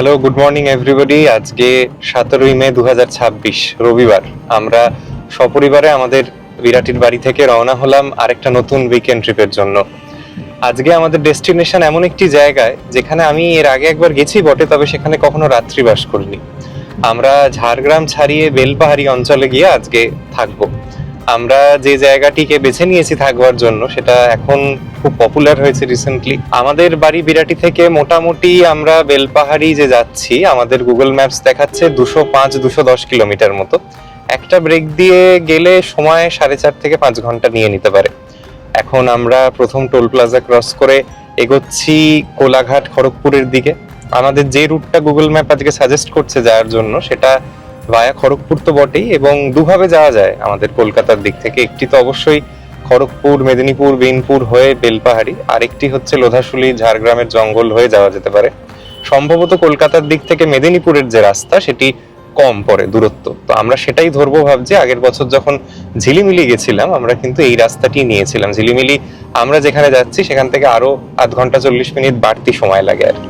Hello, good morning everybody. আজকে 17ই মে 2026 রবিবার। আমরা সপরিবারে আমাদের বিরাটির বাড়ি থেকে রওনা হলাম আরেকটা নতুন উইকেন্ড ট্রিপের জন্য। আজকে আমাদের ডেস্টিনেশন এমন একটি জায়গায় যেখানে আমি এর আগে একবার গেছি বটে, তবে সেখানে কখনো রাত্রি বাস করিনি। আমরা ঝাড়গ্রাম ছাড়িয়ে বেলপাহাড়ি অঞ্চলে গিয়ে আজকে থাকবো। আমরা যে জায়গাটিকে বেছে নিয়েছি থাকবার জন্য সেটা এখন খুব পপুলার হয়েছে রিসেন্টলি। আমাদের বাড়ি বিরাটি থেকে মোটামুটি আমরা বেলপাহাড়ি যে যাচ্ছি, আমাদের গুগল ম্যাপস দেখাচ্ছে 205-210 কিলোমিটার মতো। একটা ব্রেক দিয়ে গেলে সময় 4.5 থেকে 5 ঘন্টা নিয়ে নিতে পারে। এখন আমরা প্রথম টোল প্লাজা ক্রস করে এগোচ্ছি কোলাঘাট খড়গপুরের দিকে। আমাদের যে রুটটা গুগল ম্যাপ আজকে সাজেস্ট করছে যাওয়ার জন্য সেটা ভায়া খড়গপুর তো বটেই, এবং দুভাবে যাওয়া যায় আমাদের কলকাতার দিক থেকে। একটি তো অবশ্যই খড়গপুর, মেদিনীপুর, বিনপুর হয়ে বেলপাহাড়ি, আরেকটি হচ্ছে লোধাশুলি, ঝাড়গ্রামের জঙ্গল হয়ে যাওয়া যেতে পারে। সম্ভবত কলকাতার দিক থেকে মেদিনীপুরের যে রাস্তা সেটি কম পড়ে দূরত্ব, তো আমরা সেটাই ধরবো ভাবছি। আগের বছর যখন ঝিলিমিলি গেছিলাম আমরা কিন্তু এই রাস্তাটি নিয়েছিলাম। ঝিলিমিলি আমরা যেখানে যাচ্ছি সেখান থেকে আরো আধ ঘন্টা 40 মিনিট বাড়তি সময় লাগে আর কি।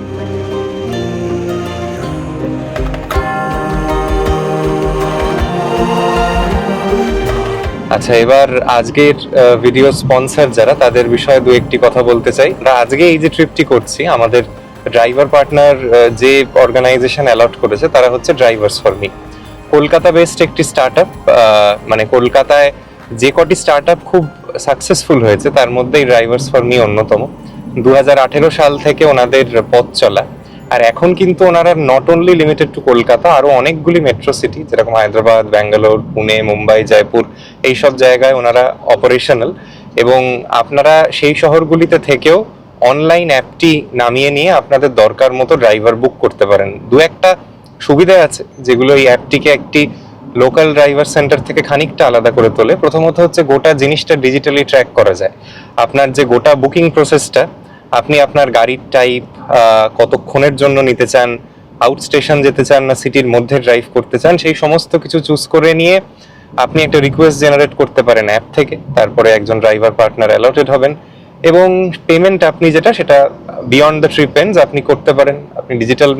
আচ্ছা, এবার আজকের ভিডিও স্পন্সর যারা, তাদের বিষয়ে দু একটি কথা বলতে চাই। আমরা আজকে এই যে ট্রিপটি করছি, আমাদের ড্রাইভার পার্টনার যে অর্গানাইজেশন অ্যালট করেছে তারা হচ্ছে drivers for me. Kolkata based একটি স্টার্ট আপ। মানে কলকাতায় যে কটি স্টার্ট আপ খুব সাকসেসফুল হয়েছে তার মধ্যেই ড্রাইভার্স ফর মি অন্যতম। 2018 সাল থেকে ওনাদের পথ চলা। আর এখন কিন্তু ওনারা not only limited to Kolkata, আরো অনেকগুলি মেট্রো সিটি যেরকম হায়দ্রাবাদ, ব্যাঙ্গালোর, পুনে, মুম্বাই, জয়পুর, এইসব জায়গায় ওনারা অপারেশনাল। এবং আপনারা সেই শহরগুলিতে থেকেও অনলাইন অ্যাপটি নামিয়ে নিয়ে আপনাদের দরকার মতো ড্রাইভার বুক করতে পারেন। দু একটা সুবিধা আছে যেগুলো এই অ্যাপটিকে একটি লোকাল ড্রাইভার সেন্টার থেকে খানিকটা আলাদা করে তোলে। প্রথমত হচ্ছে গোটা জিনিসটা ডিজিটালি ট্র্যাক করা যায়। আপনার যে গোটা বুকিং প্রসেসটা, আপনি আপনার গাড়ির টাইপ, কতক্ষণের জন্য নিতে চান, আউট স্টেশন যেতে চান না সিটির মধ্যে ড্রাইভ করতে চান, সেই সমস্ত কিছু চুজ করে নিয়ে আপনি একটা রিকোয়েস্ট জেনারেট করতে পারেন অ্যাপ থেকে। তারপরে একজন ড্রাইভার পার্টনার অ্যালটেড হবেন, এবং পেমেন্ট আপনি যেটা সেটা বিয়ন্ড দ্য ট্রিপ এন্ডস আপনি করতে পারেন। আপনি ডিজিটাল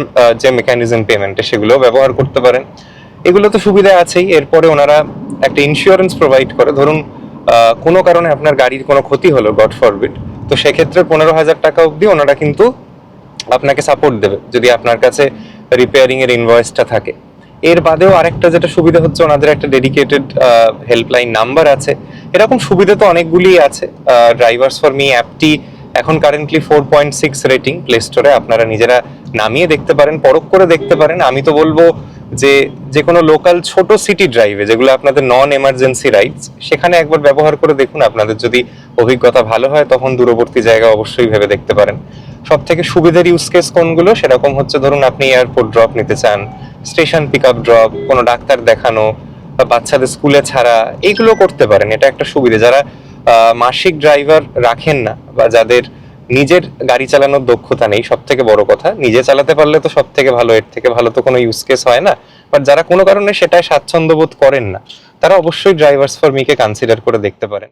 যে মেকানিজম পেমেন্টে সেগুলো ব্যবহার করতে পারেন। এগুলো তো সুবিধা আছেই। এরপরে ওনারা একটা ইন্স্যুরেন্স প্রোভাইড করে। ধরুন কোনো কারণে আপনার গাড়ির কোনো ক্ষতি হলো, গড ফরবিড, তো সেক্ষেত্রে 15,000 টাকা অবধি ওনারা কিন্তু আপনাকে সাপোর্ট দেবে যদি আপনার কাছে রিপেয়ারিং এর ইনভয়েসটা থাকে। এর বাদেও আরেকটা যেটা সুবিধা হচ্ছে, ওনাদের একটা ডেডিকেটেড হেল্পলাইন নাম্বার আছে। এরকম সুবিধা তো অনেকগুলি আছে। ড্রাইভার্স ফর মি অ্যাপটি এখন কারেন্টলি 4.6 রেটিং প্লে স্টোরে। আপনারা নিজেরা নামিয়ে দেখতে পারেন, পরখ করে দেখতে পারেন। আমি তো বলবো যে কোনো লোকাল ছোট সিটি ড্রাইভে যেগুলো আপনাদের নন এমার্জেন্সি রাইডস, সেখানে একবার ব্যবহার করে দেখুন। আপনাদের যদি অভিজ্ঞতা ভালো হয় তখন দূরবর্তী জায়গা অবশ্যই ভেবে দেখতে পারেন। সব থেকে সুবিধার ইউজ কেস কোনগুলো, সেরকম হচ্ছে ধরুন আপনি এয়ারপোর্ট ড্রপ নিতে চান, স্টেশন পিক আপ ড্রপ, কোনো ডাক্তার দেখানো বা বাচ্চাদের স্কুলে ছাড়া, এইগুলো করতে পারেন। এটা একটা সুবিধা। যারা মাসিক ড্রাইভার রাখেন না বা যাদের নিজের গাড়ি চালানোর দক্ষতা নেই, সব থেকে বড় কথা, নিজে চালাতে পারলে তো সব থেকে ভালো, এর থেকে ভালো তো কোনো ইউজ কেস হয় না। বাট যারা কোনো কারণে সেটাই স্বাচ্ছন্দ্য বোধ করেন না, তারা অবশ্যই ড্রাইভার্স ফর মি কে কনসিডার করে দেখতে পারেন।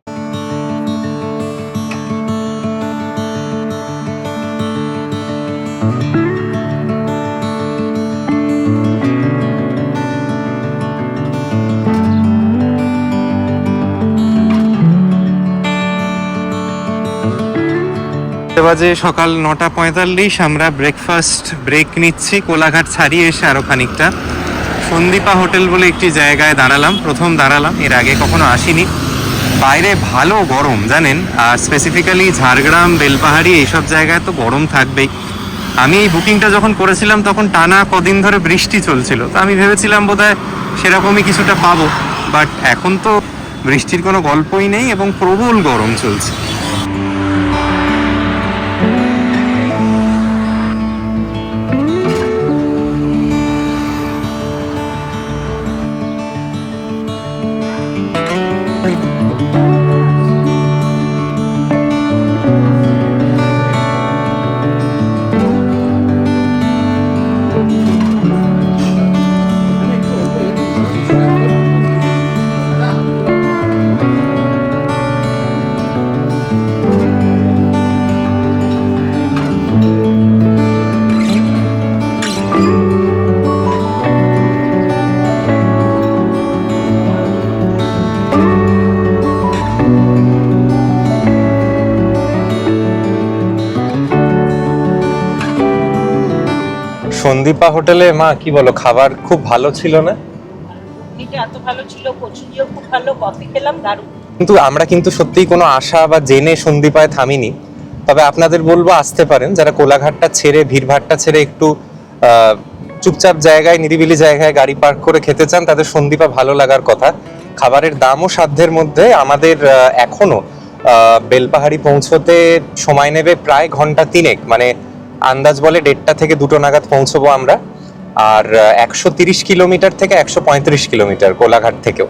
বাজে সকাল 9:45। আমরা ব্রেকফাস্ট ব্রেক নিচ্ছি কোলাঘাট ছাড়িয়ে এসে আরো খানিকটা। সন্দীপা হোটেল বলে একটি জায়গায় দাঁড়ালাম, প্রথম দাঁড়ালাম, এর আগে কখনো আসিনি। বাইরে ভালো গরম জানেন, আর স্পেসিফিক্যালি ঝাড়গ্রাম, বেলপাহাড়ি এইসব জায়গায় তো গরম থাকবেই। আমি এই বুকিংটা যখন করেছিলাম তখন টানা কদিন ধরে বৃষ্টি চলছিল, তো আমি ভেবেছিলাম বোধহয় সেরকমই কিছুটা পাবো। বাট এখন তো বৃষ্টির কোনো গল্পই নেই এবং প্রবল গরম চলছে। সন্দীপা হোটেলে মা কি বলো, খাবার খুব ভালো ছিল না? এটা এত ভালো ছিল, কচুরিও খুব ভালো, কফি খেলাম দারুণ। কিন্তু আমরা কিন্তু সত্যিই কোনো আশা বা জেনে সন্দীপায় থামিনি। তবে আপনাদের বলবো আসতে পারেন, যারা কোলাঘাটটা ছেড়ে, ভিড়ভাট্টা ছেড়ে একটু চুপচাপ জায়গায়, নিরিবিলি জায়গায় গাড়ি পার্ক করে খেতে চান, তাদের সন্দীপা ভালো লাগার কথা। খাবারের দামও সাধ্যের মধ্যে। আমাদের এখনো বেলপাহাড়ি পৌঁছতে সময় নেবে প্রায় ঘন্টা তিনেক, মানে আন্দাজ বলে 1:30 থেকে 2 নাগাদ পৌঁছবো আমরা। আর 130 কিলোমিটার থেকে 135 কিলোমিটার কোলাঘাট থেকেও।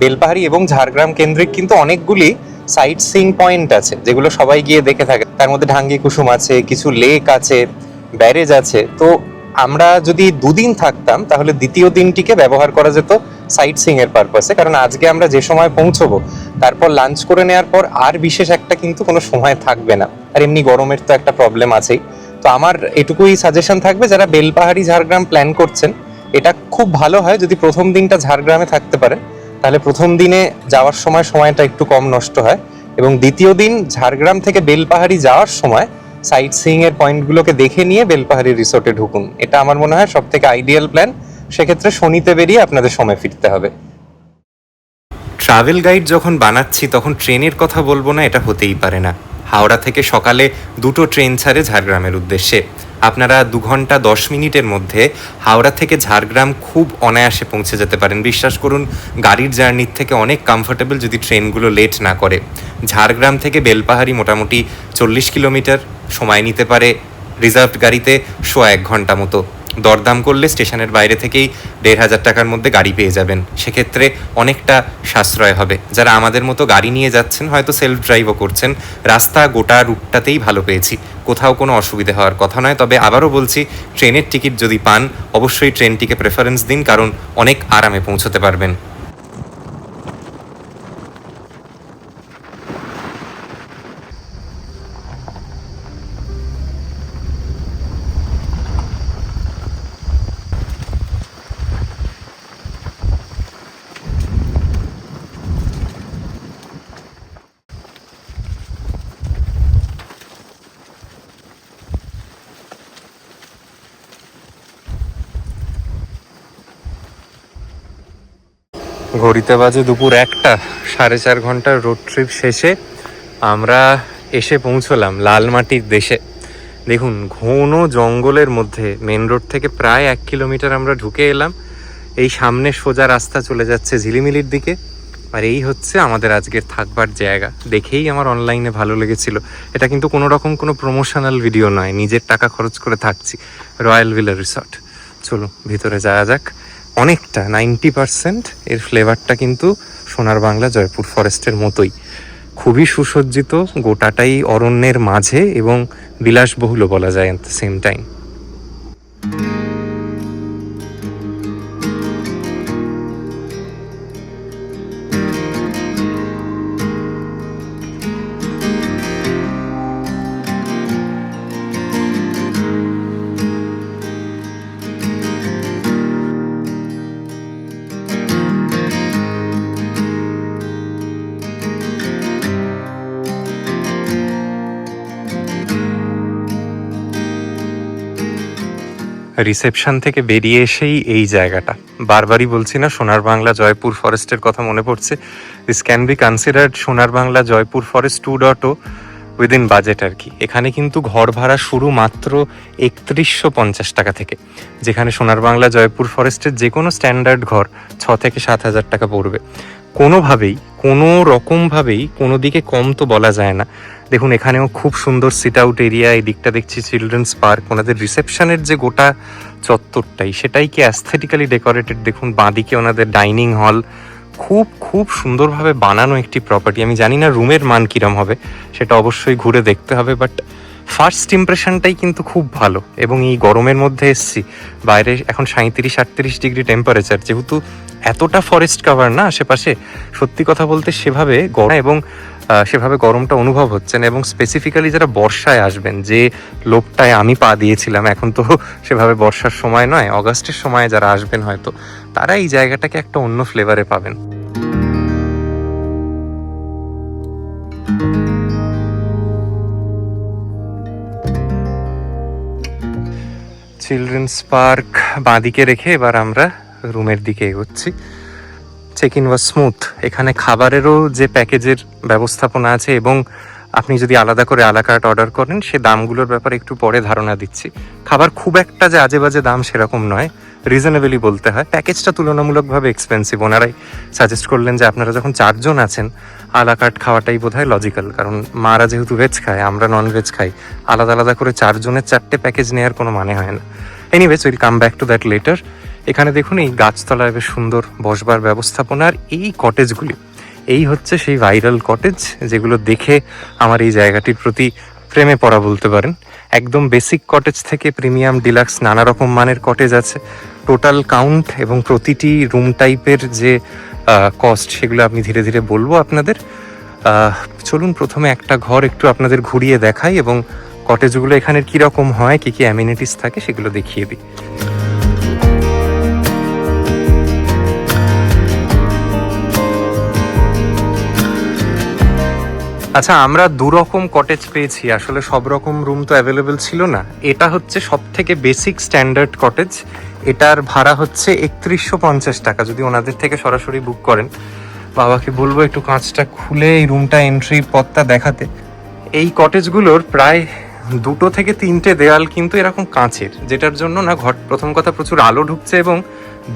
বেলপাহাড়ি এবং ঝাড়গ্রাম কেন্দ্রিক কিন্তু অনেকগুলি সাইট সিইং পয়েন্ট আছে, যেগুলো সবাই গিয়ে দেখে থাকে। তার মধ্যে ঢাঙ্গি কুসুম আছে, কিছু লেক আছে, ব্যারেজ আছে। তো আমরা যদি 2 দিন থাকতাম, তাহলে দ্বিতীয় দিনটিকে ব্যবহার করা যেত সাইট সিইং এর পারপাসে। কারণ আজকে আমরা যে সময় পৌঁছবো, তারপর লাঞ্চ করে নেওয়ার পর আর বিশেষ একটা কিন্তু কোনো সময় থাকবে না। আর এমনি গরমের তো একটা প্রবলেম আছেই। তো আমার এটুকুই সাজেশন থাকবে, যারা বেলপাহাড়ি ঝাড়গ্রাম প্ল্যান করছেন, এটা খুব ভালো হয় যদি প্রথম দিনটা ঝাড়গ্রামে থাকতে পারে। তাহলে প্রথম দিনে যাওয়ার সময় সময়টা একটু কম নষ্ট হয়, এবং দ্বিতীয় দিন ঝাড়গ্রাম থেকে বেলপাহাড়ি যাওয়ার সময় সাইট সিইং এর পয়েন্টগুলোকে দেখে নিয়ে বেলপাহাড়ি রিসোর্টে ঢুকুন। এটা আমার মনে হয় সব থেকে আইডিয়াল প্ল্যান। সেক্ষেত্রে শনিতে বেরিয়ে আপনাদের সময় ফিরতে হবে। ট্রাভেল গাইড যখন বানাচ্ছি তখন ট্রেনের কথা বলবো না, এটা হতেই পারে না। হাওড়া থেকে সকালে 2টো ট্রেন ছাড়ে ঝাড়গ্রামের উদ্দেশ্যে। আপনারা 2 ঘন্টা 10 মিনিটের মধ্যে হাওড়া থেকে ঝাড়গ্রাম খুব অনায়াসে পৌঁছে যেতে পারেন। বিশ্বাস করুন, গাড়ির জার্নির থেকে অনেক কমফোর্টেবল যদি ট্রেনগুলো লেট না করে। ঝাড়গ্রাম থেকে বেলপাহাড়ি মোটামুটি 40 কিলোমিটার, সময় নিতে পারে রিজার্ভড গাড়িতে 1.25 ঘন্টা মতো। দরদাম করলে স্টেশনের বাইরে থেকেই 1,500 টাকার মধ্যে গাড়ি পেয়ে যাবেন। সেক্ষেত্রে অনেকটা সাশ্রয় হবে। যারা আমাদের মতো গাড়ি নিয়ে যাচ্ছেন, হয়তো সেলফ ড্রাইভও করছেন, রাস্তা গোটা রুটটাতেই ভালো পেয়েছি, কোথাও কোনো অসুবিধা হওয়ার কথা নয়। তবে আবারও বলছি, ট্রেনের টিকিট যদি পান, অবশ্যই ট্রেনটিকে প্রেফারেন্স দিন, কারণ অনেক আরামে পৌঁছতে পারবেন। ঘড়িতে বাজে দুপুর 1টা। 4.5 ঘন্টার রোড ট্রিপ শেষে আমরা এসে পৌঁছলাম লালমাটির দেশে। দেখুন, ঘন জঙ্গলের মধ্যে মেন রোড থেকে প্রায় 1 কিলোমিটার আমরা ঢুকে এলাম। এই সামনে সোজা রাস্তা চলে যাচ্ছে ঝিলিমিলির দিকে। আর এই হচ্ছে আমাদের আজকের থাকবার জায়গা। দেখেই আমার অনলাইনে ভালো লেগেছিল। এটা কিন্তু কোনো রকম কোনো প্রমোশনাল ভিডিও নয়, নিজের টাকা খরচ করে থাকছি। Royal villa resort. চলো ভিতরে যাওয়া যাক। অনেকটা 90% এর ফ্লেভারটা কিন্তু সোনার বাংলা জয়পুর ফরেস্টের মতোই। খুবই সুসজ্জিত, গোটাটাই অরণ্যের মাঝে এবং বিলাসবহুলও বলা যায় at the same time. Reception থেকে বেরিয়ে এসেই এই জায়গাটা, বারবারই বলছি না, সোনার বাংলা জয়পুর ফরেস্টের কথা মনে পড়ছে। This can be considered Sonar Bangla Joypur forest 2.0 within budget আর কি। এখানে কিন্তু ঘর ভাড়া শুরু মাত্র 3150 টাকা থেকে, যেখানে সোনার বাংলা জয়পুর ফরেস্টের যে কোনো স্ট্যান্ডার্ড ঘর 6 থেকে 7,000 টাকা পড়বে। কোনোভাবেই, কোনো রকমভাবেই কোনো দিকে কম তো বলা যায় না। দেখুন, এখানেও খুব সুন্দর সিট আউট এরিয়া। এই দিকটা দেখছি চিলড্রেন্স পার্ক। ওনাদের রিসেপশনের যে গোটা চত্বরটাই, সেটাই কি অ্যাস্থেটিক্যালি ডেকোরেটেড। দেখুন, বাঁদিকে ওনাদের ডাইনিং হল, খুব খুব সুন্দরভাবে বানানো একটি প্রপার্টি। আমি জানি না রুমের মান কিরম হবে, সেটা অবশ্যই ঘুরে দেখতে হবে, বাট ফার্স্ট ইমপ্রেশনটাই কিন্তু খুব ভালো। এবং এই গরমের মধ্যে এসছি, বাইরে এখন 37-38 ডিগ্রি টেম্পারেচার, যেহেতু এতটা ফরেস্ট কাভার না আশেপাশে, সত্যি কথা বলতে সেভাবে গরম এবং সেভাবে গরমটা অনুভব হচ্ছে না। এবং স্পেসিফিক্যালি যারা বর্ষায় আসবেন, যে লোকটায় আমি পা দিয়েছিলাম, এখন তো সেভাবে বর্ষার সময় নয়, অগাস্টের সময় যারা আসবেন হয়তো, তারা এই জায়গাটাকে একটা অন্য ফ্লেভারে পাবেন। চিলড্রেন্স পার্ক বাঁদিকে রেখে এবার আমরা রুমের দিকে এগোচ্ছি। Check in was smooth. এখানে খাবারেরও যে প্যাকেজের ব্যবস্থাপনা আছে এবং আপনি যদি আলাদা করে আলা কার্ট অর্ডার করেন সে দামগুলোর ব্যাপারে একটু পরে ধারণা দিচ্ছি। খাবার খুব একটা যে আজে বাজে দাম সেরকম নয়, রিজনেবলি বলতে হয়। প্যাকেজটা তুলনামূলকভাবে এক্সপেন্সিভ। ওনারাই সাজেস্ট করলেন যে আপনারা যখন 4 জন আছেন আলা কার্ট খাওয়াটাই বোধহয় লজিক্যাল, কারণ মারা যেহেতু ভেজ খায়, আমরা নন ভেজ খাই, আলাদা আলাদা করে 4 জনের 4টে প্যাকেজ নেওয়ার কোনো মানে হয় না। Anyways will come back to that later. এখানে দেখুন এই গাছতলায় বেশ সুন্দর বসবার ব্যবস্থাপনা। আর এই কটেজগুলি, এই হচ্ছে সেই ভাইরাল কটেজ যেগুলো দেখে আমার এই জায়গাটির প্রতি প্রেমে পড়া বলতে পারেন। একদম বেসিক কটেজ থেকে প্রিমিয়াম, ডিলাক্স নানা রকম মানের কটেজ আছে। টোটাল কাউন্ট এবং প্রতিটি রুম টাইপের যে কস্ট সেগুলো আমি ধীরে ধীরে বলবো আপনাদের। চলুন প্রথমে একটা ঘর একটু আপনাদের ঘুরিয়ে দেখাই এবং কটেজগুলো এখানের কীরকম হয়, কী কী অ্যামিনিটিস থাকে সেগুলো দেখিয়ে দিই। আচ্ছা, আমরা 2 রকম কটেজ পেয়েছি। আসলে সব রকম রুম তো অ্যাভেলেবেল ছিল না। এটা হচ্ছে সব থেকে বেসিক স্ট্যান্ডার্ড কটেজ। এটার ভাড়া হচ্ছে 3150 টাকা যদি ওনাদের থেকে সরাসরি বুক করেন। বাবাকে বলবো একটু কাঁচটা খুলে এই রুমটা এন্ট্রি পথটা দেখাতে। এই কটেজগুলোর প্রায় 2 থেকে 3টে দেয়াল কিন্তু এরকম কাঁচের, যেটার জন্য না ঘর, প্রথম কথা প্রচুর আলো ঢুকছে এবং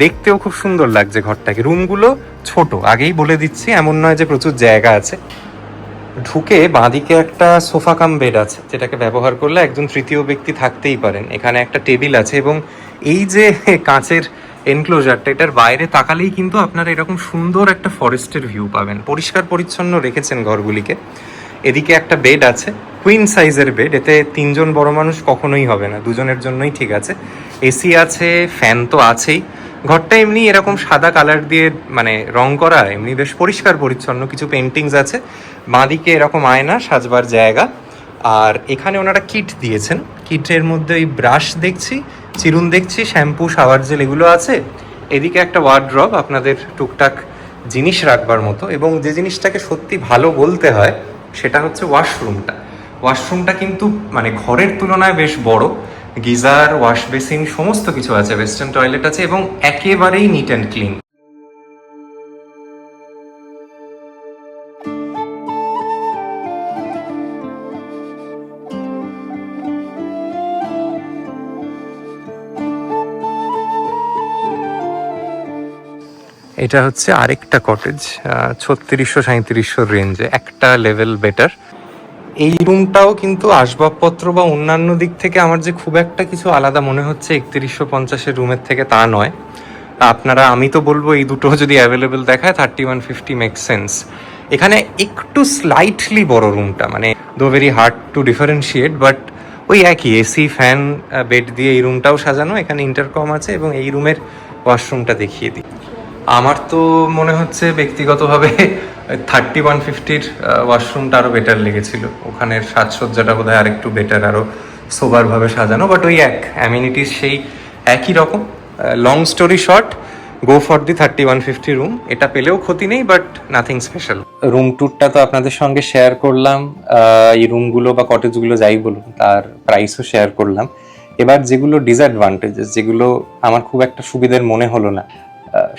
দেখতেও খুব সুন্দর লাগছে ঘরটাকে। রুমগুলো ছোট, আগেই বলে দিচ্ছি, এমন নয় যে প্রচুর জায়গা আছে। ঢুকে বাঁদিকে একটা সোফা কাম বেড আছে, যেটাকে ব্যবহার করলে একজন তৃতীয় ব্যক্তি থাকতেই পারেন। এখানে একটা টেবিল আছে এবং এই যে কাঁচের এনক্লোজারটা, এটার বাইরে তাকালেই কিন্তু আপনারা এরকম সুন্দর একটা ফরেস্টের ভিউ পাবেন। পরিষ্কার পরিচ্ছন্ন রেখেছেন ঘরগুলিকে। এদিকে একটা বেড আছে, কুইন সাইজের বেড। এতে 3 জন বড় মানুষ কখনোই হবে না, 2 জনের জন্যই ঠিক আছে। এসি আছে, ফ্যান তো আছেই। ঘরটা এমনি এরকম সাদা কালার দিয়ে মানে রং করা, এমনি বেশ পরিষ্কার পরিচ্ছন্ন। কিছু পেন্টিংস আছে। বাঁদিকে এরকম আয়না, সাজবার জায়গা। আর এখানে ওনারা কিট দিয়েছেন। কিটের মধ্যে ওই ব্রাশ দেখছি, চিরুন দেখছি, শ্যাম্পু, শাওয়ার জেল এগুলো আছে। এদিকে একটা ওয়ার্ড্রব আপনাদের টুকটাক জিনিস রাখবার মতো। এবং যে জিনিসটাকে সত্যি ভালো বলতে হয় সেটা হচ্ছে ওয়াশরুমটা। ওয়াশরুমটা কিন্তু মানে ঘরের তুলনায় বেশ বড়। গিজার, ওয়াশ বেসিন সমস্ত কিছু আছে, ওয়েস্টার্ন টয়লেট আছে এবং একেবারেই নিট অ্যান্ড ক্লিন। এটা হচ্ছে আরেকটা কটেজ, 3600-3700 রেঞ্জে, একটা লেভেল বেটার। এই রুমটাও কিন্তু আসবাবপত্র বা অন্যান্য দিক থেকে আমার যে খুব একটা কিছু আলাদা মনে হচ্ছে 3150-এর রুমের থেকে তা নয়। আপনারা, আমি তো বলবো এই দুটো যদি অ্যাভেলেবেল দেখায় 3150 মেক সেন্স। এখানে একটু স্লাইটলি বড় রুমটা, মানে দো very hard to differentiate, but ওই একই এসি, ফ্যান, বেড দিয়ে এই রুমটাও সাজানো। এখানে ইন্টারকম আছে এবং এই রুমের ওয়াশরুমটা দেখিয়ে দিই। আমার তো মনে হচ্ছে ব্যক্তিগতভাবে 3150-র ওয়াশরুমটা আরও বেটার লেগেছিল। ওখানের সাজসজ্জাটা বোধহয় আরেকটু বেটার, আরও সোবারভাবে সাজানো। বাট ওই অ্যামিনিটিস সেই একই রকম। Long story short, go for the 3150 room. এটা পেলেও ক্ষতি নেই, বাট নাথিং স্পেশাল। রুম ট্যুরটা তো আপনাদের সঙ্গে শেয়ার করলাম। এই রুমগুলো বা কটেজগুলো যাই বলুন, তার প্রাইসও শেয়ার করলাম। এবার যেগুলো ডিসঅ্যাডভান্টেজেস, যেগুলো আমার খুব একটা সুবিধের মনে হলো না,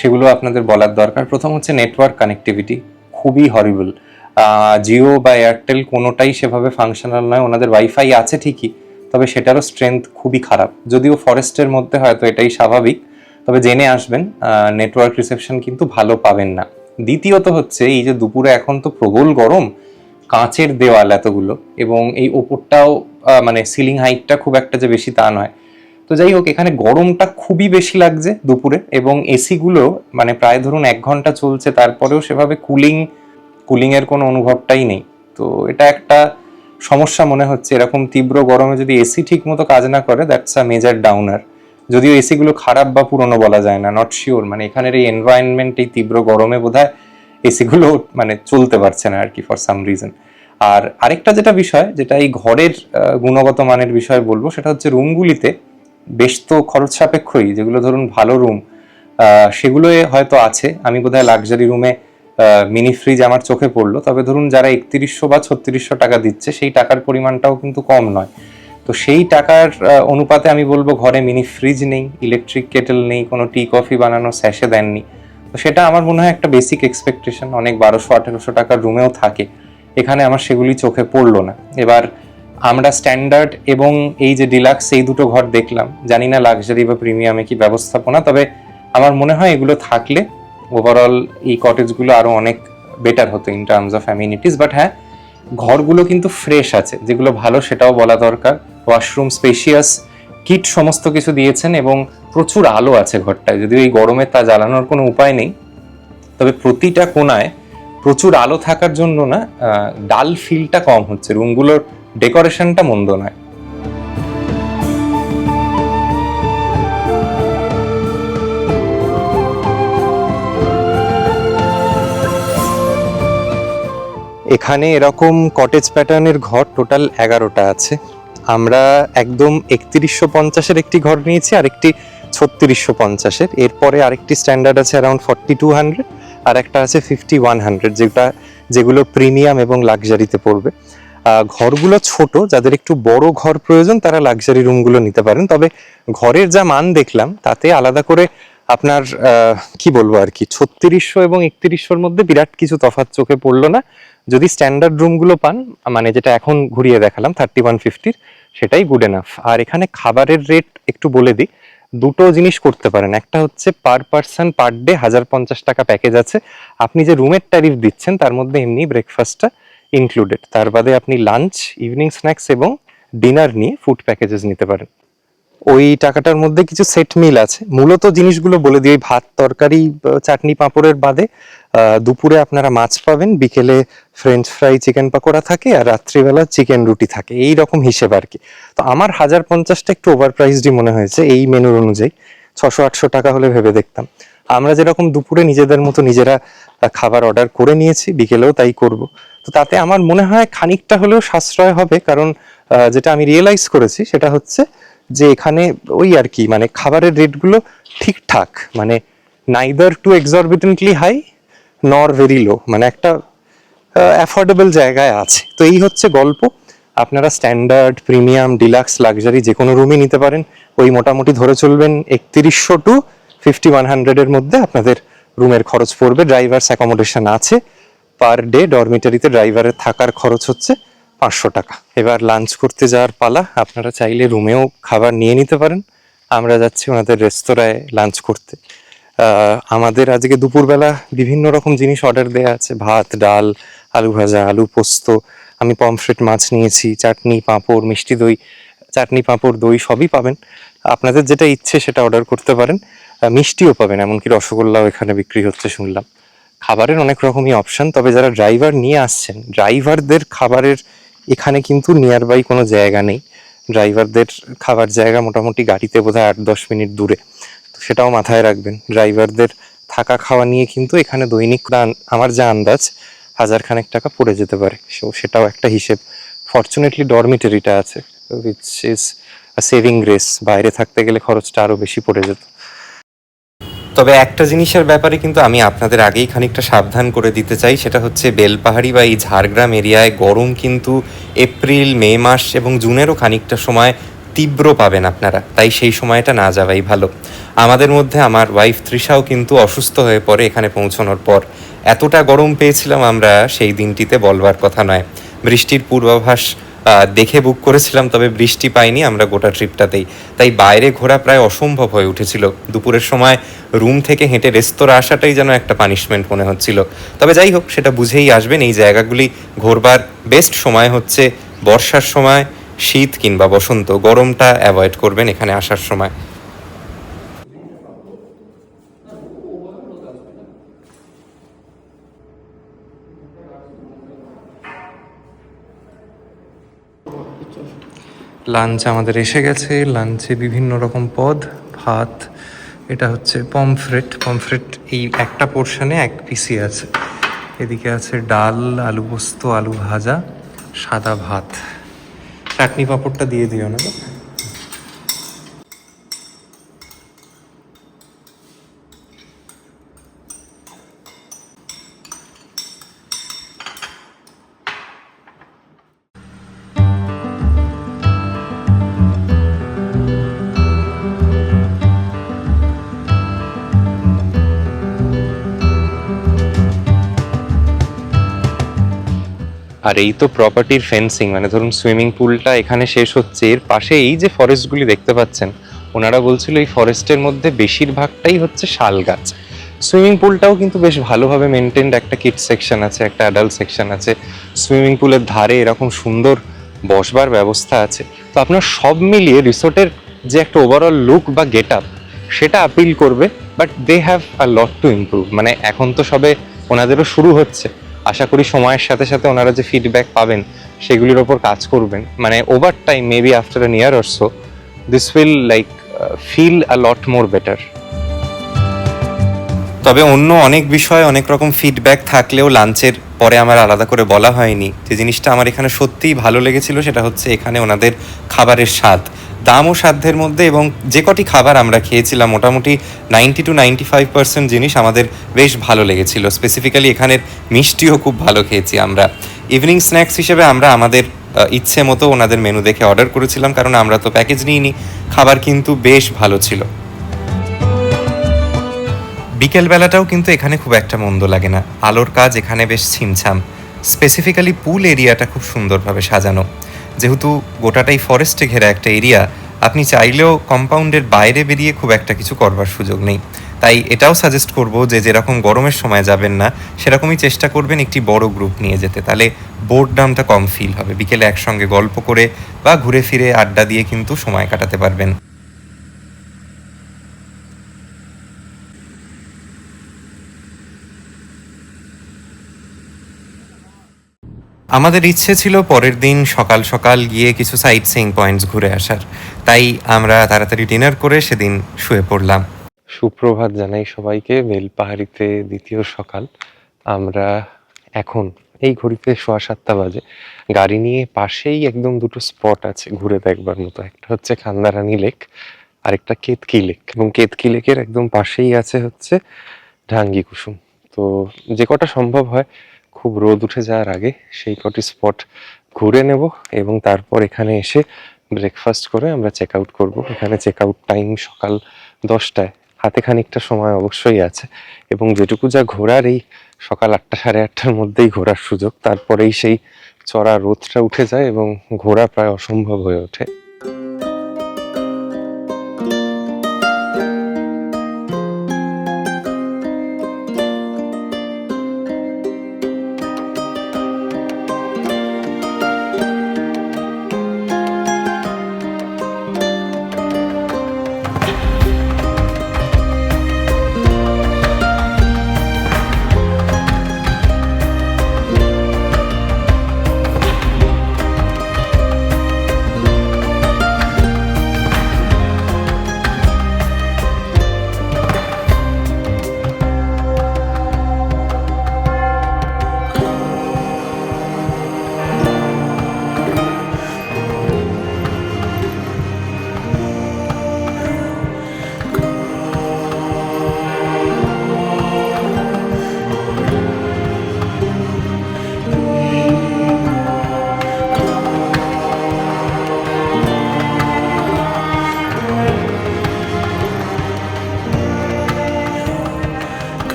সেগুলো আপনাদের বলার দরকার। প্রথম হচ্ছে নেটওয়ার্ক কানেক্টিভিটি, খুবই হরিবল। জিও বা এয়ারটেল কোনোটাই সেভাবে ফাংশনাল নয়। ওনাদের ওয়াইফাই আছে ঠিকই, তবে সেটারও স্ট্রেংথ খুবই খারাপ। যদিও ফরেস্টের মধ্যে হয়তো এটাই স্বাভাবিক, তবে জেনে আসবেন নেটওয়ার্ক রিসেপশন কিন্তু ভালো পাবেন না। দ্বিতীয়ত হচ্ছে এই যে দুপুরে এখন তো প্রবল গরম, কাঁচের দেওয়াল এতগুলো, এবং এই ওপরটাও মানে সিলিং হাইটটা খুব একটা যে বেশি তা নয়। তো যাই হোক, এখানে গরমটা খুবই বেশি লাগছে দুপুরে, এবং এসিগুলো মানে প্রায় ধরুন 1 ঘন্টা চলছে, তারপরেও সেভাবে কুলিংয়ের কোনো অনুভবটাই নেই। তো এটা একটা সমস্যা মনে হচ্ছে। এরকম তীব্র গরমে যদি এসি ঠিক মতো কাজ না করে, দ্যাটস আ মেজর ডাউনার। যদিও এসিগুলো খারাপ বা পুরনো বলা যায় না, নট শিওর। মানে এখানের এই এনভায়রনমেন্ট, এই তীব্র গরমে বোধহয় এসিগুলো মানে চলতে পারছে না আর কি, ফর সাম রিজন। আর আরেকটা যেটা বিষয়, যেটা এই ঘরের গুণগত মানের বিষয় বলবো, সেটা হচ্ছে রুমগুলিতে বেশ তো খরচ সাপেক্ষই। যেগুলো ধরুন ভালো রুম, সেগুলো হয়তো আছে। আমি বোধহয় লাক্সারি রুমে মিনি ফ্রিজ আমার চোখে পড়লো। তবে ধরুন যারা 3100 বা 3600 টাকা দিচ্ছে, সেই টাকার পরিমাণটাও কিন্তু কম নয়। তো সেই টাকার অনুপাতে আমি বলবো ঘরে মিনি ফ্রিজ নেই, ইলেকট্রিক কেটেল নেই, কোনো টি কফি বানানো স্যাশে দেননি। তো সেটা আমার মনে হয় একটা বেসিক এক্সপেকটেশন, অনেক 1200-1800 টাকার রুমেও থাকে, এখানে আমার সেগুলি চোখে পড়লো না। এবার আমরা স্ট্যান্ডার্ড এবং এই যে ডিলাক্স এই দুটো ঘর দেখলাম, জানি না লাক্সারি বা প্রিমিয়ামে কি ব্যবস্থাপনা, তবে আমার মনে হয় এগুলো থাকলে ওভারঅল এই কটেজগুলো আরো অনেক বেটার হতো in terms of amenities. But হ্যাঁ, ঘরগুলো কিন্তু ফ্রেশ আছে, যেগুলো ভালো সেটাও বলা দরকার। ওয়াশরুম স্পেশিয়াস, কিট সমস্ত কিছু দিয়েছেন এবং প্রচুর আলো আছে ঘরটায়, যদিও এই গরমে তা জ্বালানোর কোনো উপায় নেই, তবে প্রতিটা কোণায় প্রচুর আলো থাকার জন্য না ডাল ফিলটা কম হচ্ছে, রুমগুলোর ডেকোরেশনটা মন্দ নয়। এখানে এরকম কটেজ প্যাটার্নের ঘর টোটাল 11টা আছে। আমরা একদম 3150-এর একটি ঘর নিয়েছি, আর একটি 3650-এর। এরপরে আরেকটি স্ট্যান্ডার্ড আছে অ্যারাউন্ড 4200, আর একটা আছে 5100, যেগুলো প্রিমিয়াম এবং লাক্সারিতে পড়বে। ঘরগুলো ছোট, যাদের একটু বড় ঘর প্রয়োজন তারা লাক্সারি রুমগুলো নিতে পারেন। তবে ঘরের যা মান দেখলাম তাতে আলাদা করে আপনার কি বলবো আর কি, 3600 এবং 3100-এর মধ্যে বিরাট কিছু তফাৎ চোখে পড়লো না। যদি স্ট্যান্ডার্ড রুমগুলো পান, মানে যেটা এখন ঘুরিয়ে দেখালাম 3150-র, সেটাই গুড এনাফ। আর এখানে খাবারের রেট একটু বলে দিই, দুটো জিনিস করতে পারেন। একটা হচ্ছে পার পার্সন পার ডে 1050 টাকা প্যাকেজ আছে, আপনি যে রুমের ট্যারিফ দিচ্ছেন তার মধ্যে এমনি ব্রেকফাস্টটা ইনক্লুডেড, তার বাদে আপনি লাঞ্চ, ইভিনিং স্ন্যাক্স এবং ডিনার নিয়ে ফুড প্যাকেজেস নিতে পারেন। ওই টাকাটার মধ্যে কিছু সেট মিল আছে। মূলত জিনিসগুলো বলে দিই, ভাত, তরকারি, চাটনি, পাঁপড়ের বাদে দুপুরে আপনারা মাছ পাবেন, বিকেলে ফ্রেঞ্চ ফ্রাই, চিকেন পাকোড়া থাকে, আর রাত্রিবেলা চিকেন রুটি থাকে, এই রকম হিসেব আর কি। তো আমার 1050টা একটু ওভার প্রাইসডই মনে হয়েছে এই মেনুর অনুযায়ী। 600-800 টাকা হলে ভেবে দেখতাম। আমরা যেরকম দুপুরে নিজেদের মতো নিজেরা খাবার অর্ডার করে নিয়েছি, বিকেলেও তাই করব। তো তাতে আমার মনে হয় খানিকটা হলেও সাশ্রয় হবে, কারণ যেটা আমি রিয়েলাইজ করেছি সেটা হচ্ছে যে এখানে ওই আর কি, মানে খাবারের রেটগুলো ঠিকঠাক, মানে নাইদার টু এক্সরবিটেন্টলি হাই নর ভেরি লো, মানে একটা অ্যাফোর্ডেবল জায়গায় আছে। তো এই হচ্ছে গল্প। আপনারা স্ট্যান্ডার্ড, প্রিমিয়াম, ডিলাক্স, লাক্সারি যে কোনো রুমই নিতে পারেন। ওই মোটামুটি ধরে চলবেন 3100 টু 5100-এর মধ্যে আপনাদের রুমের খরচ পড়বে। ড্রাইভার্স অ্যাকোমোডেশন আছে, পার ডে ডরমিটারিতে ড্রাইভারের থাকার খরচ হচ্ছে 500 টাকা। এবার লাঞ্চ করতে যাওয়ার পালা, আপনারা চাইলে রুমেও খাবার নিয়ে নিতে পারেন। আমরা যাচ্ছি ওনাদের রেস্তোরাঁয় লাঞ্চ করতে। আমাদের আজকে দুপুরবেলা বিভিন্ন রকম জিনিস অর্ডার দেওয়া আছে, ভাত, ডাল, আলু ভাজা, আলু পোস্ত, আমি পমফ্রেট মাছ নিয়েছি, চাটনি, পাঁপড়, মিষ্টি দই, চাটনি, পাঁপড়, দই সবই পাবেন। আপনাদের যেটা ইচ্ছে সেটা অর্ডার করতে পারেন। মিষ্টিও পাবেন, এমনকি রসগোল্লাও এখানে বিক্রি হচ্ছে শুনলাম। খাবারের অনেক রকমই অপশন, তবে যারা ড্রাইভার নিয়ে আসছেন, ড্রাইভারদের খাবারের এখানে কিন্তু নিয়ার বাই কোনো জায়গা নেই। ড্রাইভারদের খাবার জায়গা মোটামুটি গাড়িতে বোধহয় 8-10 মিনিট দূরে। তো সেটাও মাথায় রাখবেন। ড্রাইভারদের থাকা খাওয়া নিয়ে কিন্তু এখানে দৈনিক আমার যা আন্দাজ 1000 খানেক টাকা পড়ে যেতে পারে। সেটাও একটা হিসেব। ফর্চুনেটলি ডরমিটরিটা আছে, উইচ ইজ সেভিং গ্রেস। বাইরে থাকতে গেলে খরচটা আরো বেশি পড়ে যেত। তবে একটা জিনিসের ব্যাপারে কিন্তু আমি আপনাদের আগেই খানিকটা সাবধান করে দিতে চাই, সেটা হচ্ছে বেলপাহাড়ি বা এই ঝাড়গ্রাম এরিয়ায় গরম কিন্তু এপ্রিল, মে মাস এবং জুনেরও খানিকটা সময় তীব্র পাবেন আপনারা, তাই সেই সময়টা না যাওয়াই ভালো। আমাদের মধ্যে আমার ওয়াইফ তৃষাও কিন্তু অসুস্থ হয়ে পড়ে এখানে পৌঁছানোর পর। এতটা গরম পেয়েছিলাম আমরা সেই দিনটিতে বলবার কথা নয়। বৃষ্টির পূর্বাভাস দেখে বুক করেছিলাম, তবে বৃষ্টি পাইনি আমরা গোটা ট্রিপটাতেই, তাই বাইরে ঘোরা প্রায় অসম্ভব হয়ে উঠেছিল। দুপুরের সময় রুম থেকে হেঁটে রেস্তোরাঁ আসাটাই যেন একটা পানিশমেন্ট মনে হচ্ছিল। তবে যাই হোক, সেটা বুঝেই আসবেন। এই জায়গাগুলি ঘোরবার বেস্ট সময় হচ্ছে বর্ষার সময়, শীত কিংবা বসন্ত। গরমটা অ্যাভয়েড করবেন এখানে আসার সময়। লাঞ্চ আমাদের এসে গেছে। লাঞ্চে বিভিন্ন রকম পদ, ভাত, এটা হচ্ছে পমফ্রেট এই একটা পোর্শনে 1 পিসই আছে। এদিকে আছে ডাল, আলু পোস্ত, আলু ভাজা, সাদা ভাত। চাটনি পাঁপড়টা দিয়ে দিও না। আর এই তো প্রপার্টির ফেন্সিং, মানে ধরুন সুইমিং পুলটা এখানে শেষ হচ্ছে, এর পাশে এই যে ফরেস্টগুলি দেখতে পাচ্ছেন, ওনারা বলছিল এই ফরেস্টের মধ্যে বেশিরভাগটাই হচ্ছে শাল গাছ। সুইমিং পুলটাও কিন্তু বেশ ভালোভাবে মেনটেন্ড, একটা কিড সেকশন আছে, একটা অ্যাডাল্ট সেকশন আছে, সুইমিং পুলের ধারে এরকম সুন্দর বসবার ব্যবস্থা আছে। তো আপনার সব মিলিয়ে রিসোর্টের যে একটা ওভারঅল লুক বা গেট আপ, সেটা আপিল করবে। But they have a lot to improve. মানে এখন তো সবে ওনাদেরও শুরু হচ্ছে, আশা করি সময়ের সাথে সাথে ওনারা যে ফিডব্যাক পাবেন সেগুলির ওপর কাজ করবেন। মানে over time, maybe after an year or so, this will like feel a lot more better. তবে অন্য অনেক বিষয়ে অনেক রকম ফিডব্যাক থাকলেও লাঞ্চের পরে আমার আলাদা করে বলা হয়নি। যে জিনিসটা আমার এখানে সত্যিই ভালো লেগেছিল সেটা হচ্ছে এখানে ওনাদের খাবারের স্বাদ, দাম ও সাধ্যের মধ্যে, এবং যে কটি খাবার আমরা খেয়েছিলাম মোটামুটি 90 to 95% জিনিস আমাদের বেশ ভালো লেগেছিল। স্পেসিফিক্যালি এখানের মিষ্টিও খুব ভালো খেয়েছি আমরা। ইভিনিং স্ন্যাক্স হিসেবে আমরা আমাদের ইচ্ছে মতো ওনাদের মেনু দেখে অর্ডার করেছিলাম, কারণ আমরা তো প্যাকেজ নিইনি। খাবার কিন্তু বেশ ভালো ছিল। বিকেলবেলাটাও কিন্তু এখানে খুব একটা মন্দ লাগে না, আলোর কাজ এখানে বেশ ছিমছাম। স্পেসিফিক্যালি পুল এরিয়াটা খুব সুন্দরভাবে সাজানো। যেহেতু গোটাটাই ফরেস্টে ঘেরা একটা এরিয়া, আপনি চাইলেও কম্পাউন্ডের বাইরে বেরিয়ে খুব একটা কিছু করবার সুযোগ নেই। তাই এটাও সাজেস্ট করব যে যেরকম গরমের সময় যাবেন না, সেরকমই চেষ্টা করবেন একটি বড় গ্রুপ নিয়ে যেতে, তাহলে বোর্ডডামটা কম ফিল হবে। বিকেলে একসঙ্গে গল্প করে বা ঘুরে ফিরে আড্ডা দিয়ে কিন্তু সময় কাটাতে পারবেন। আমাদের ইচ্ছে ছিল পরের দিন সকাল সকাল গিয়ে কিছু সাইট সিইং পয়েন্টস ঘুরে আসার, তাই আমরা তাড়াতাড়ি ডিনার করে সেদিন শুয়ে পড়লাম। সুপ্রভাত জানাই সবাইকে। বেলপাহাড়িতে দ্বিতীয় সকাল। আমরা এখন এই ঘড়িতে 7:15 বাজে। গাড়ি নিয়ে পাশেই একদম দুটো স্পট আছে ঘুরে দেখবার মতো, একটা হচ্ছে খান্দারানী লেক, আরেকটা কেতকি লেক। এবং কেতকি লেকের একদম পাশেই আছে হচ্ছে ঢাঙ্গি কুসুম। তো যে কটা সম্ভব হয় খুব রোদ উঠে যাওয়ার আগে সেই কটি স্পট ঘুরে নেব, এবং তারপর এখানে এসে ব্রেকফাস্ট করে আমরা চেক আউট করবো। এখানে চেক আউট টাইম সকাল 10টায়, হাতে খানিকটা সময় অবশ্যই আছে। এবং যেটুকু যা ঘোরার, এই সকাল 8টা সাড়ে 8টার মধ্যেই ঘোরার সুযোগ, তারপরেই সেই চড়া রোদটা উঠে যায় এবং ঘোরা প্রায় অসম্ভব হয়ে ওঠে।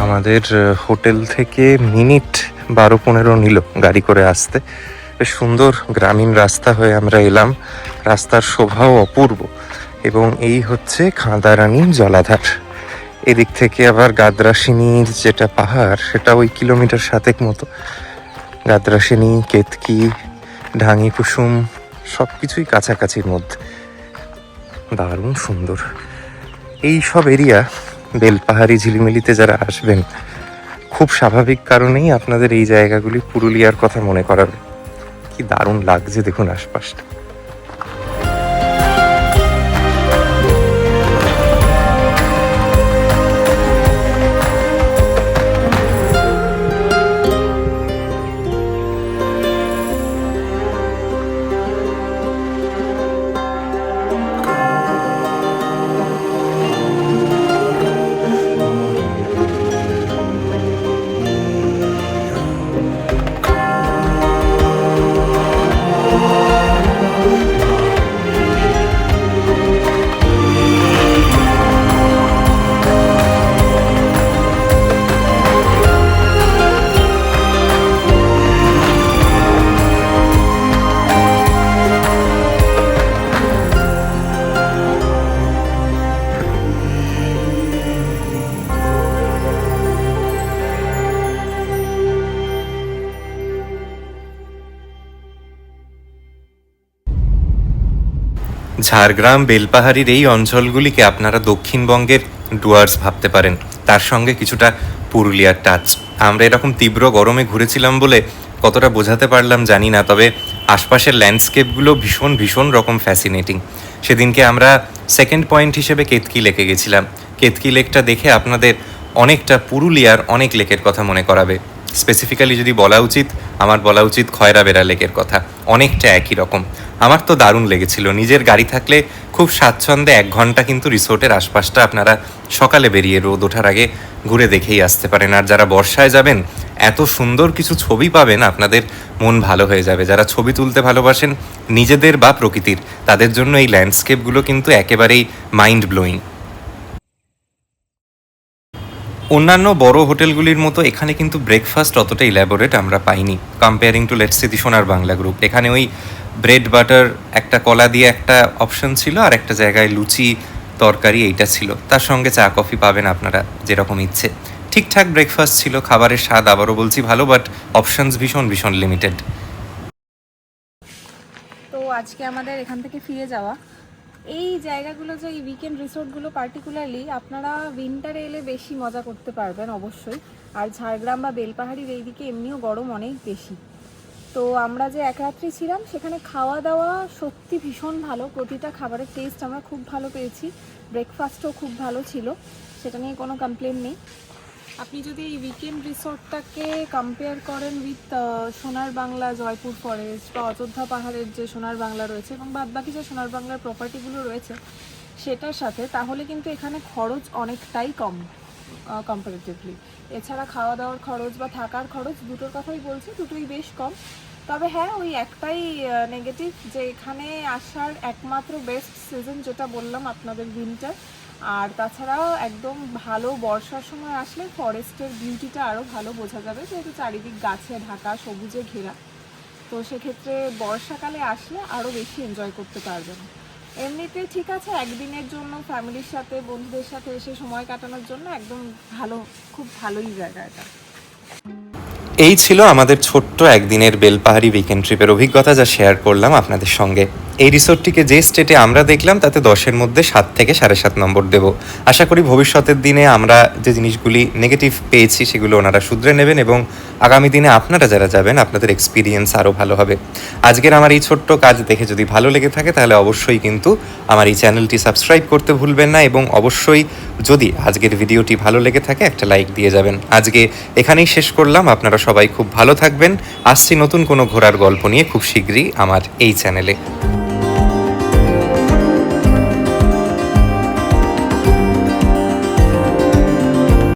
আমাদের হোটেল থেকে মিনিট 12-15 নিল গাড়ি করে আসতে। বেশ সুন্দর গ্রামীণ রাস্তা হয়ে আমরা এলাম, রাস্তার শোভাও অপূর্ব। এবং এই হচ্ছে খাঁদারানী জলাধার। এদিক থেকে আবার গাদ্রাসিনীর যেটা পাহাড়, সেটা ওই কিলোমিটার 7 মতো। গাদ্রাসিনী, কেতকি, ঢাঙ্গি কুসুম সব কিছুই কাছাকাছির মধ্যে, দারুণ সুন্দর। এই সব এরিয়া বেলপাহাড়ি ঝিলিমিলিতে যারা আসবেন, খুব স্বাভাবিক কারণেই আপনাদের এই জায়গাগুলি পুরুলিয়ার কথা মনে করাবে। কি দারুণ লাগছে দেখুন আশপাশটা। ঝাড়গ্রাম বেলপাহাড়ির এই অঞ্চলগুলিকে আপনারা দক্ষিণবঙ্গের ডুয়ার্স ভাবতে পারেন, তার সঙ্গে কিছুটা পুরুলিয়ার টাচ। আমরা এরকম তীব্র গরমে ঘুরেছিলাম বলে কতটা বোঝাতে পারলাম জানি না, তবে আশপাশের ল্যান্ডস্কেপগুলো ভীষণ ভীষণ রকম ফ্যাসিনেটিং। সেদিনকে আমরা সেকেন্ড পয়েন্ট হিসেবে কেতকি লেকে গেছিলাম। কেতকি লেকটা দেখে আপনাদের অনেকটা পুরুলিয়ার অনেক লেকের কথা মনে করাবে। স্পেসিফিক্যালি যদি আমার বলা উচিত খয়রাবেড়া লেকের কথা, অনেকটা একই রকম। আমার তো দারুণ লেগেছিল। নিজের গাড়ি থাকলে খুব স্বাচ্ছন্দ্যে 1 ঘন্টা কিন্তু রিসোর্টের আশপাশটা আপনারা সকালে বেরিয়ে রোদ ওঠার আগে ঘুরে দেখেই আসতে পারেন। আর যারা বর্ষায় যাবেন, এত সুন্দর কিছু ছবি পাবেন, আপনাদের মন ভালো হয়ে যাবে। যারা ছবি তুলতে ভালোবাসেন নিজেদের বা প্রকৃতির, তাদের জন্য এই ল্যান্ডস্কেপগুলো কিন্তু একেবারেই মাইন্ড ব্লোয়িং। অন্যান্য বড় হোটেলগুলির মতো এখানে কিন্তু ব্রেকফাস্ট অতটা ইল্যাবোরেট আমরা পাইনি, কম্পেয়ারিং টু লেটস সে দি সোনার বাংলা গ্রুপ। এখানে ওই ব্রেড বাটার, একটা কলা দিয়ে একটা অপশন ছিল, আর একটা জায়গায় লুচি তরকারি এইটা ছিল, তার সঙ্গে চা কফি পাবেন আপনারা যেরকম ইচ্ছে। ঠিকঠাক ব্রেকফাস্ট ছিল, খাবারের স্বাদ আবারও বলছি ভালো, বাট অপশনস ভীষণ ভীষণ লিমিটেড। তো আজকে আমাদের এখান থেকে ফিরে যাওয়া। এই জায়গাগুলো, যে এই উইকেন্ড রিসোর্টগুলো পার্টিকুলারলি আপনারা উইন্টারে এলে বেশি মজা করতে পারবেন অবশ্যই। আর ঝাড়গ্রাম বা বেলপাহাড়ির এইদিকে এমনিও গরম অনেক বেশি। তো আমরা যে এক রাত্রি ছিলাম সেখানে খাওয়া দাওয়া সত্যি ভীষণ ভালো, প্রতিটা খাবারের টেস্ট আমরা খুব ভালো পেয়েছি, ব্রেকফাস্টও খুব ভালো ছিল, সেটা নিয়ে কোনো কমপ্লেন নেই। আপনি যদি এই উইকেন্ড রিসোর্টটাকে কম্পেয়ার করেন উইথ সোনার বাংলা, জয়পুর ফরেস্ট বা অযোধ্যা পাহাড়ের যে সোনার বাংলা রয়েছে এবং বাদবাকি যে সোনার বাংলার প্রপার্টিগুলো রয়েছে সেটার সাথে, তাহলে কিন্তু এখানে খরচ অনেকটাই কম কম্পারেটিভলি। এছাড়া খাওয়া দাওয়ার খরচ বা থাকার খরচ দুটোর কথাই বলছি, দুটোই বেশ কম। তবে হ্যাঁ, ওই একটাই নেগেটিভ, যে এখানে আসার একমাত্র বেস্ট সিজন যেটা বললাম আপনাদের উইন্টার। আর তাছাড়াও একদম ভালো বর্ষার সময় আসলে ফরেস্টের বিউটিটা আরও ভালো বোঝা যাবে, যেহেতু চারিদিক গাছে ঢাকা, সবুজে ঘেরা। তো সেক্ষেত্রে বর্ষাকালে আসলে আরও বেশি এনজয় করতে পারবেন। এমনিতে ঠিক আছে, একদিনের জন্য ফ্যামিলির সাথে বন্ধুদের সাথে এসে সময় কাটানোর জন্য একদম ভালো, খুব ভালোই জায়গা এটা। এই ছিল আমাদের ছোট্ট একদিনের বেলপাহাড়ি উইকেন্ড ট্রিপের অভিজ্ঞতা, যা শেয়ার করলাম আপনাদের সঙ্গে। এই রিসোর্টটিকে যে স্টেটে আমরা দেখলাম তাতে 10-এর মধ্যে 7 থেকে 7.5 নম্বর দেব। আশা করি ভবিষ্যতের দিনে আমরা যে জিনিসগুলি নেগেটিভ পেয়েছি সেগুলো ওনারা শুধরে নেবেন এবং আগামী দিনে আপনারা যারা যাবেন আপনাদের এক্সপিরিয়েন্স আরও ভালো হবে। আজকের আমার এই ছোট্ট কাজ দেখে যদি ভালো লেগে থাকে তাহলে অবশ্যই কিন্তু আমার এই চ্যানেলটি সাবস্ক্রাইব করতে ভুলবেন না, এবং অবশ্যই যদি আজকের ভিডিওটি ভালো লেগে থাকে একটা লাইক দিয়ে যাবেন। আজকে এখানেই শেষ করলাম। আপনারা সবাই খুব ভালো থাকবেন। আসছি নতুন কোনো ঘোরার গল্প নিয়ে খুব শীঘ্রই আমার এই চ্যানেলে।